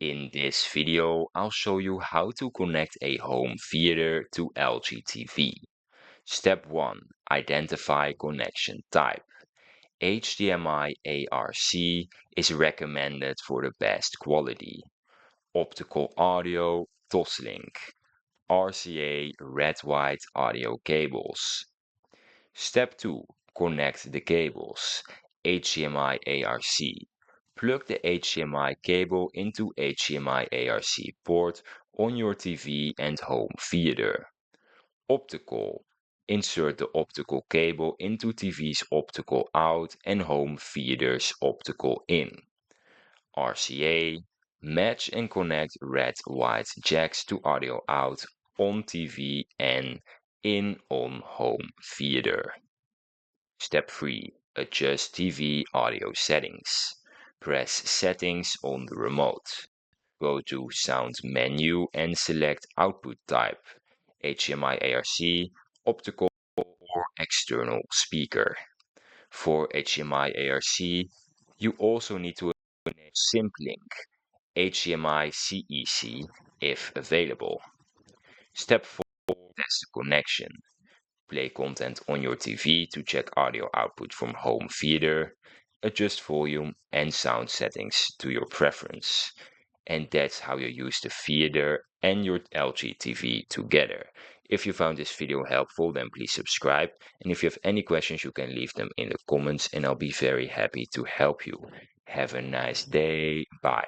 In this video, I'll show you how to connect a home theater to LG TV. Step 1. Identify connection type. HDMI ARC is recommended for the best quality. Optical audio, Toslink. RCA red-white audio cables. Step 2. Connect the cables. HDMI ARC. Plug the HDMI cable into HDMI ARC port on your TV and home theater. Optical. Insert the optical cable into TV's optical out and home theater's optical in. RCA. Match and connect red-white jacks to audio out on TV and in on home theater. Step 3. Adjust TV audio settings. Press Settings on the remote. Go to Sound menu and select Output type, HDMI ARC, optical or external speaker. For HDMI ARC, you also need to enable SyncLink, HDMI CEC if available. Step 4. Test the connection. Play content on your TV to check audio output from home theater, adjust volume and sound settings to your preference. And that's how you use the theater and your LG TV together. If you found this video helpful, then please subscribe. And if you have any questions, you can leave them in the comments and I'll be very happy to help you. Have a nice day. Bye.